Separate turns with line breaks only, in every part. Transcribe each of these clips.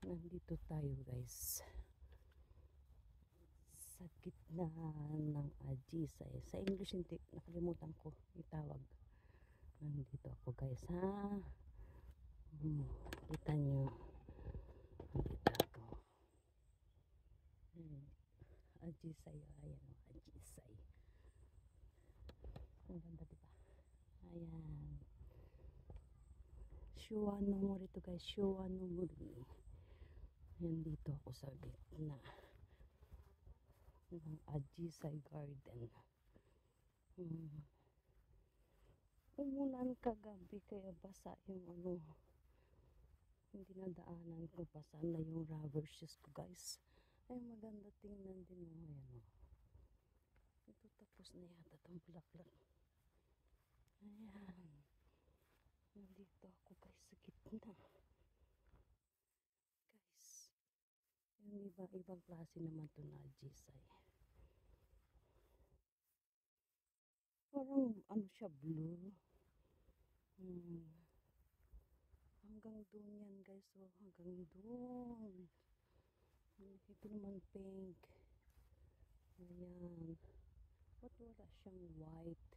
Nandito tayo guys sa gitna ng Ajisay. Sa English hindi, nakalimutan ko itawag. Nandito ako guys ha. Kita nyo. Nandito ako. Ajisay. Ayan o, Ajisay. Ang ganda diba? Ayan. Shua no Mori to guys. Shua no Mori. Ayan, dito ako sa gitna ng Ajisay Garden. Umulan kagabi kaya basa yung ano, hindi nadaanan ko, basa na yung rubber shoes ko guys. Ay maganda tingnan din o. Ayan o. Ito tapos na yata itong bulaklak. Ayan. Nandito ako guys sa gitna. Guys. Yung ibang klase naman ito na Ajisay. Parang ano siya, blue. Hanggang doon yan guys. So, hanggang doon. Ito naman pink. Ayan. Ba't wala siyang white?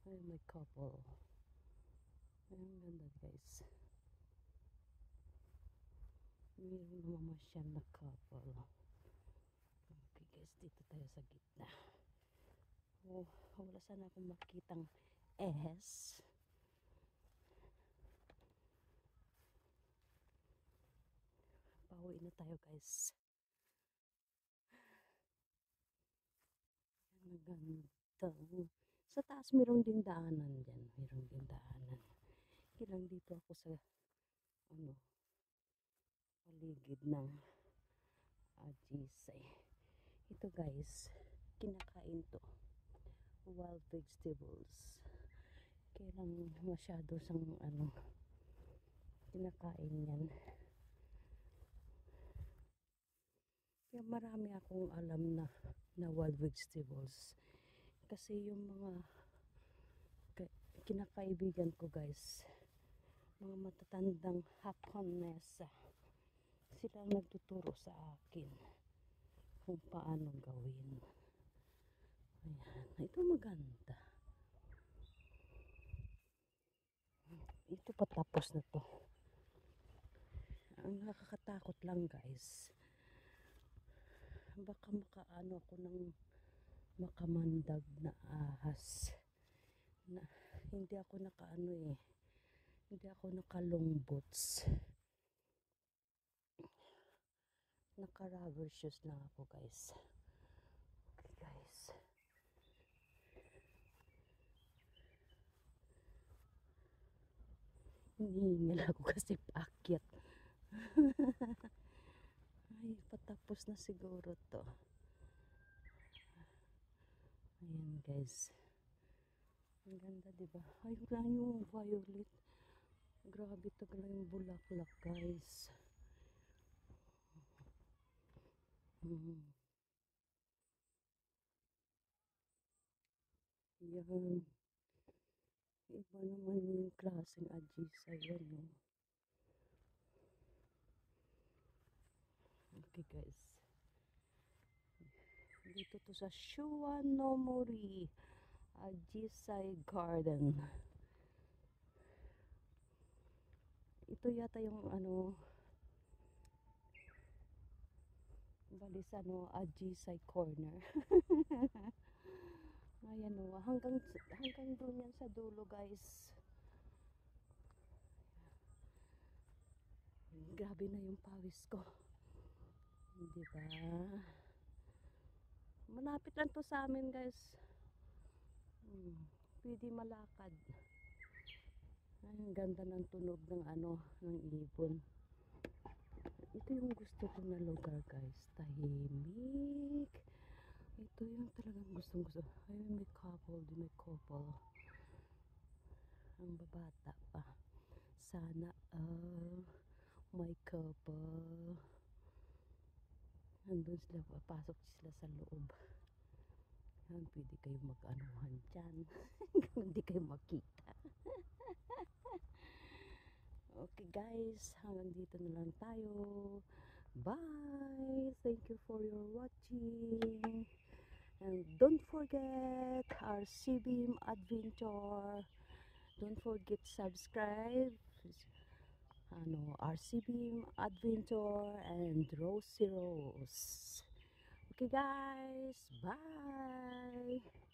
Ay, may couple. Ayan, ganda guys. Meron naman siya na couple. Okay guys, dito tayo sa gitna. Oh, wala sana akong makitang S. Pauwi na tayo guys. Ang ganda. Sa taas meron din daanan dyan. Meron din daanan. Ilang dito ako sa ano, paligid ng Ajisay. Ito guys, kinakain to. Wild vegetables. Kailang masyado sang ano, kinakain yan. Kaya marami akong alam na wild vegetables. Kasi yung mga kinakaibigan ko guys, mga matatandang Haponesa, sila nagtuturo sa akin kung paano gawin. Ayan, ito maganda. Ito patapos na to. Ang nakakatakot lang guys, baka makaano ako ng makamandag na ahas. Na, hindi ako nakaano hindi ako nakalong boots. Naka rubber shoes lang ako guys. Okay guys. Hinihingal ako kasi paakyat. Ay, patapos na siguro to. Ayan guys. Ang ganda diba? Ayun lang yung violet. Grabe talaga yung bulaklak guys. Yan. Iba naman yung klaseng Ajisay yan. No? Okay guys. Dito to sa Shua no Mori Ajisay Garden. Ito yata yung ano, balis ano, Ajisay Corner. Ayan o, hanggang doon yan sa dulo guys. Grabe na yung pawis ko. Diba? Malapit lang to sa amin guys. Pwede malakad. Ay, ang ganda ng tunog ng ano, ng ibon. Ito yung gusto ko na lugar guys. Tahimik. Ito yung talagang gustong gusto. Ay, may couple. Ang babata pa. Sana may couple. Nandun sila, papasok sila sa loob. Yan, pwede kayo mag-anuhan dyan. Hindi kayo makita. Okay. Okay guys, hanggang dito na lang tayo. Bye! Thank you for your watching. And don't forget our CBM Adventure. Don't forget subscribe. RCBM Adventure and Rosy Rose. Okay guys, bye!